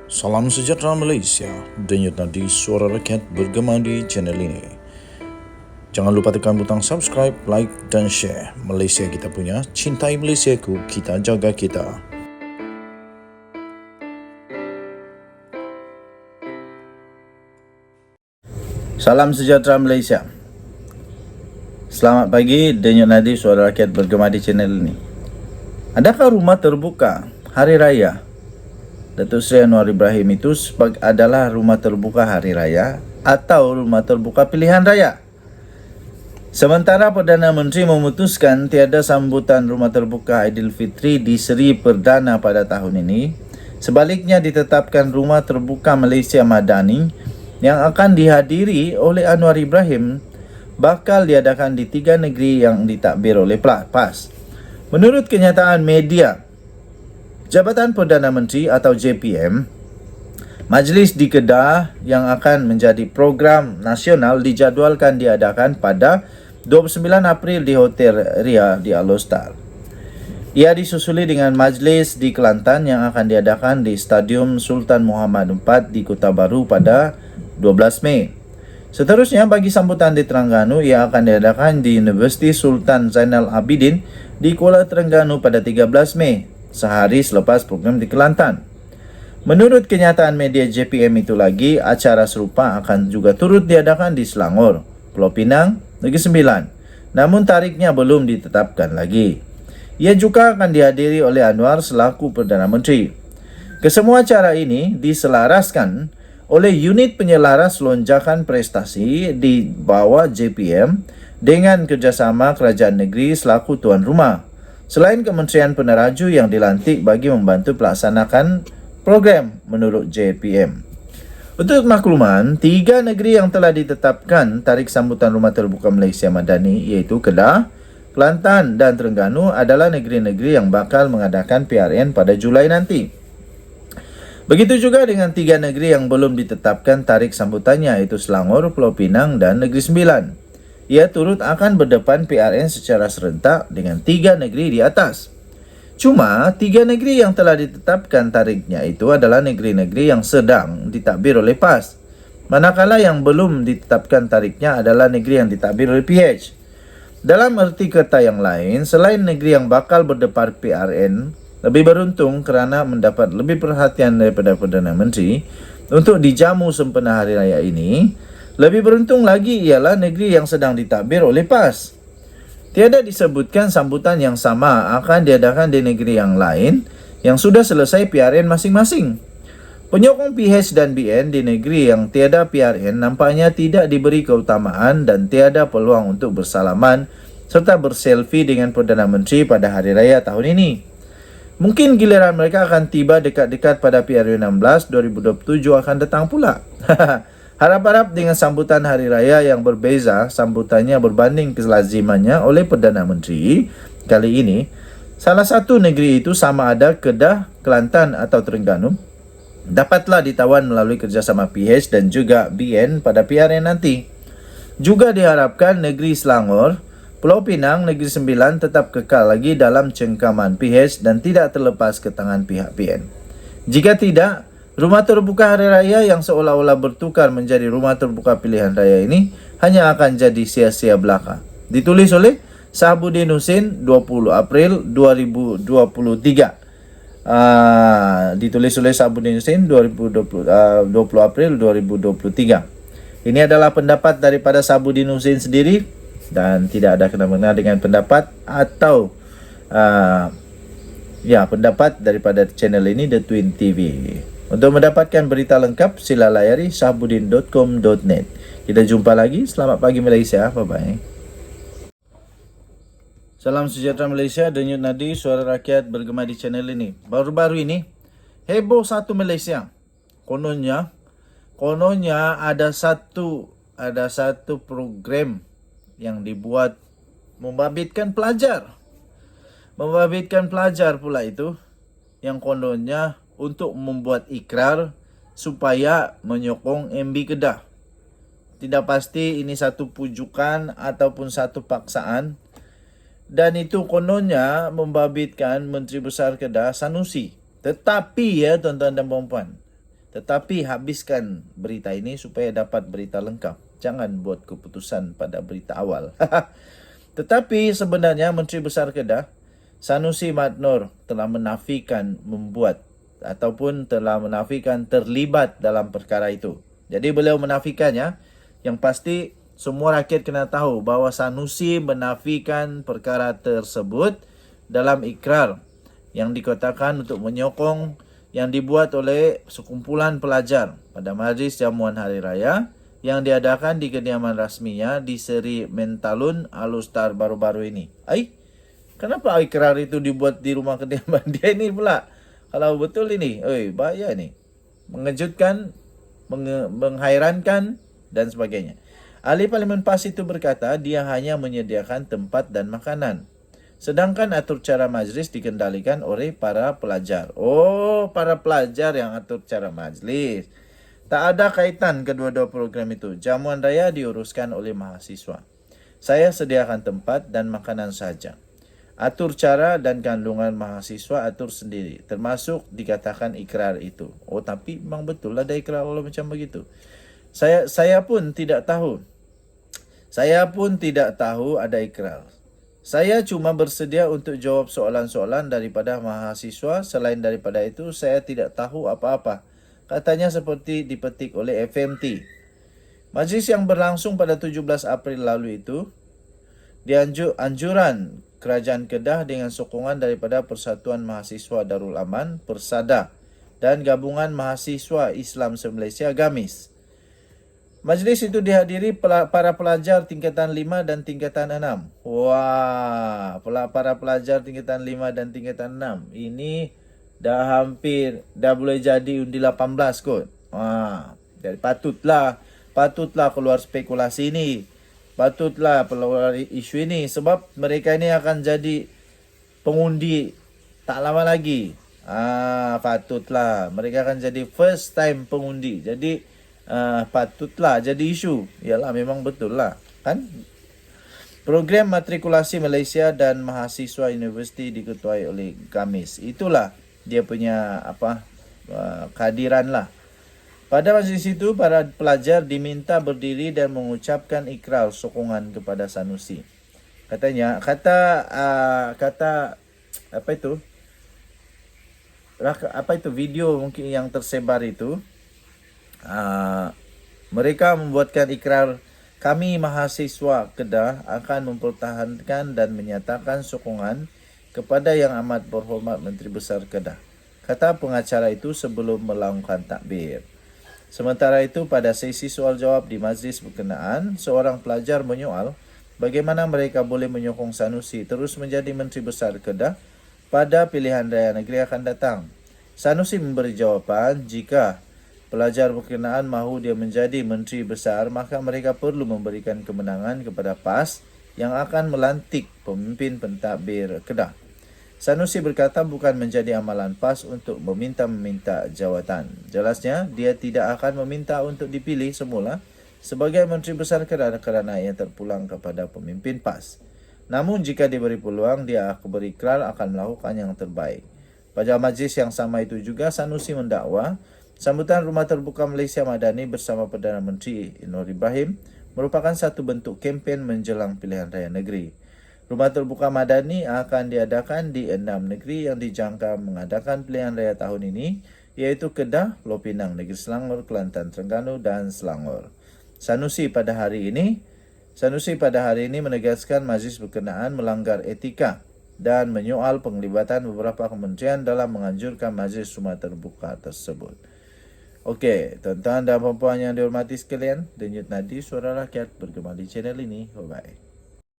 Salam sejahtera Malaysia, denyut nadi suara rakyat bergema di channel ini. Jangan lupa tekan butang subscribe, like dan share. Malaysia kita punya, cintai Malaysiaku, kita jaga kita. Salam sejahtera Malaysia. Selamat pagi, denyut nadi suara rakyat bergema di channel ini. Adakah rumah terbuka Hari Raya Datuk Seri Anwar Ibrahim itu adalah rumah terbuka Hari Raya atau rumah terbuka pilihan raya? Sementara Perdana Menteri memutuskan tiada sambutan rumah terbuka Aidilfitri di Seri Perdana pada tahun ini, sebaliknya ditetapkan rumah terbuka Malaysia Madani yang akan dihadiri oleh Anwar Ibrahim bakal diadakan di 3 negeri yang ditadbir oleh PAS. Menurut kenyataan media, Jabatan Perdana Menteri atau JPM, majlis di Kedah yang akan menjadi program nasional dijadualkan diadakan pada 29 April di Hotel Ria di Alostar. Ia disusuli dengan majlis di Kelantan yang akan diadakan di Stadium Sultan Muhammad IV di Kota Baru pada 12 Mei. Seterusnya, bagi sambutan di Terengganu, ia akan diadakan di Universiti Sultan Zainal Abidin di Kuala Terengganu pada 13 Mei, sehari selepas program di Kelantan. Menurut kenyataan media JPM itu lagi, acara serupa akan juga turut diadakan di Selangor, Pulau Pinang, Negeri Sembilan. Namun tariknya belum ditetapkan lagi. Ia juga akan dihadiri oleh Anwar selaku Perdana Menteri. Kesemua acara ini diselaraskan oleh unit penyelaras lonjakan prestasi di bawah JPM dengan kerjasama kerajaan negeri selaku tuan rumah, selain Kementerian Peneraju yang dilantik bagi membantu pelaksanakan program menurut JPM. Untuk makluman, 3 negeri yang telah ditetapkan tarikh sambutan rumah terbuka Malaysia Madani iaitu Kedah, Kelantan dan Terengganu adalah negeri-negeri yang bakal mengadakan PRN pada Julai nanti. Begitu juga dengan 3 negeri yang belum ditetapkan tarikh sambutannya iaitu Selangor, Pulau Pinang dan Negeri Sembilan. Ia turut akan berdepan PRN secara serentak dengan 3 negeri di atas. Cuma 3 negeri yang telah ditetapkan tarikhnya itu adalah negeri-negeri yang sedang ditadbir oleh PAS. Manakala yang belum ditetapkan tarikhnya adalah negeri yang ditadbir oleh PH. Dalam erti kata yang lain, selain negeri yang bakal berdepan PRN lebih beruntung kerana mendapat lebih perhatian daripada Perdana Menteri untuk dijamu sempena Hari Raya ini, lebih beruntung lagi ialah negeri yang sedang ditadbir oleh PAS. Tiada disebutkan sambutan yang sama akan diadakan di negeri yang lain yang sudah selesai PRN masing-masing. Penyokong PH dan BN di negeri yang tiada PRN nampaknya tidak diberi keutamaan dan tiada peluang untuk bersalaman serta berselfie dengan Perdana Menteri pada Hari Raya tahun ini. Mungkin giliran mereka akan tiba dekat-dekat pada PRU 16 2027 akan datang pula. Harap-harap dengan sambutan Hari Raya yang berbeza sambutannya berbanding kelazimannya oleh Perdana Menteri kali ini, salah satu negeri itu sama ada Kedah, Kelantan atau Terengganu, dapatlah ditawan melalui kerjasama PH dan juga BN pada PRN nanti. Juga diharapkan negeri Selangor, Pulau Pinang, Negeri Sembilan tetap kekal lagi dalam cengkaman PH dan tidak terlepas ke tangan pihak PN. Jika tidak, rumah terbuka Hari Raya yang seolah-olah bertukar menjadi rumah terbuka pilihan raya ini hanya akan jadi sia-sia belaka. Ditulis oleh Sahabudin Husin 20 April 2023. Ditulis oleh Sahabudin Husin 20 April 2023. Ini adalah pendapat daripada Sahabudin Husin sendiri dan tidak ada kena-mengena dengan pendapat atau pendapat daripada channel ini, The Twin TV. Untuk mendapatkan berita lengkap, sila layari sahabudin.com.net. Kita jumpa lagi. Selamat pagi Malaysia. Bye-bye. Salam sejahtera Malaysia, denyut nadi suara rakyat bergema di channel ini. Baru-baru ini, heboh satu Malaysia. Kononnya ada satu program yang dibuat membabitkan pelajar. Membabitkan pelajar pula itu, yang kononnya untuk membuat ikrar supaya menyokong MB Kedah. Tidak pasti ini satu pujukan ataupun satu paksaan. Dan itu kononnya membabitkan Menteri Besar Kedah Sanusi. Tetapi ya tuan-tuan dan puan-puan, Tetapi habiskan berita ini supaya dapat berita lengkap. Jangan buat keputusan pada berita awal. Tetapi sebenarnya Menteri Besar Kedah, Sanusi Madnor, telah menafikan membuat ataupun telah menafikan terlibat dalam perkara itu. Jadi beliau menafikannya. Yang pasti semua rakyat kena tahu bahawa Sanusi menafikan perkara tersebut dalam ikrar yang dikatakan untuk menyokong yang dibuat oleh sekumpulan pelajar pada Majlis Jamuan Hari Raya yang diadakan di kediaman rasminya di Seri Mentalun Alustar baru-baru ini. Kenapa ikrar itu dibuat di rumah kediaman dia ini pula? Kalau betul ini, bahaya ni. Mengejutkan, menghairankan dan sebagainya. Ahli Parlimen PAS itu berkata dia hanya menyediakan tempat dan makanan. Sedangkan atur cara majlis dikendalikan oleh para pelajar. Para pelajar yang atur cara majlis. Tak ada kaitan kedua-dua program itu. Jamuan raya diuruskan oleh mahasiswa. Saya sediakan tempat dan makanan saja. Atur cara dan kandungan mahasiswa atur sendiri. Termasuk dikatakan ikrar itu. Tapi memang betul ada ikrar Allah macam begitu. Saya pun tidak tahu. Saya pun tidak tahu ada ikrar. Saya cuma bersedia untuk jawab soalan-soalan daripada mahasiswa. Selain daripada itu, saya tidak tahu apa-apa. Katanya seperti dipetik oleh FMT. Majlis yang berlangsung pada 17 April lalu itu, anjuran Kerajaan Kedah dengan sokongan daripada Persatuan Mahasiswa Darul Aman, Persada, dan Gabungan Mahasiswa Islam se-Malaysia, GAMIS. Majlis itu dihadiri para pelajar tingkatan 5 dan tingkatan 6. Para pelajar tingkatan 5 dan tingkatan 6. Ini dah boleh jadi undi 18 kot. Jadi patutlah keluar spekulasi ini. Patutlah keluar isu ini sebab mereka ini akan jadi pengundi tak lama lagi. Patutlah mereka akan jadi first time pengundi. Jadi patutlah jadi isu. Yalah, memang betul lah, kan? Program Matrikulasi Malaysia dan Mahasiswa Universiti diketuai oleh GAMIS. Itulah dia punya kehadiran lah. Pada majlis itu, para pelajar diminta berdiri dan mengucapkan ikrar sokongan kepada Sanusi. Katanya, video mungkin yang tersebar itu, mereka membuatkan ikrar, kami mahasiswa Kedah akan mempertahankan dan menyatakan sokongan kepada Yang Amat Berhormat Menteri Besar Kedah, kata pengacara itu sebelum melakukan takbir. Sementara itu, pada sesi soal jawab di majlis berkenaan, seorang pelajar menyoal bagaimana mereka boleh menyokong Sanusi terus menjadi Menteri Besar Kedah pada pilihan raya negeri akan datang. Sanusi memberi jawapan, jika pelajar berkenaan mahu dia menjadi Menteri Besar, maka mereka perlu memberikan kemenangan kepada PAS yang akan melantik pemimpin pentadbir Kedah. Sanusi berkata bukan menjadi amalan PAS untuk meminta jawatan. Jelasnya, dia tidak akan meminta untuk dipilih semula sebagai Menteri Besar Kedah kerana ia terpulang kepada pemimpin PAS. Namun jika diberi peluang, dia berikrar akan melakukan yang terbaik. Pada majlis yang sama itu juga, Sanusi mendakwa sambutan Rumah Terbuka Malaysia Madani bersama Perdana Menteri Anwar Ibrahim merupakan satu bentuk kempen menjelang pilihan raya negeri. Rumah Terbuka Madani akan diadakan di 6 negeri yang dijangka mengadakan pilihan raya tahun ini, iaitu Kedah, Pulau Pinang, Negeri Selangor, Kelantan, Terengganu dan Selangor. Sanusi pada hari ini menegaskan majlis berkenaan melanggar etika dan menyoal penglibatan beberapa kementerian dalam menganjurkan majlis Rumah Terbuka tersebut. Okey, tuan-tuan dan puan-puan yang dihormati sekalian, Denyut Nadi Suara Rakyat bergema di channel ini. Bye-bye.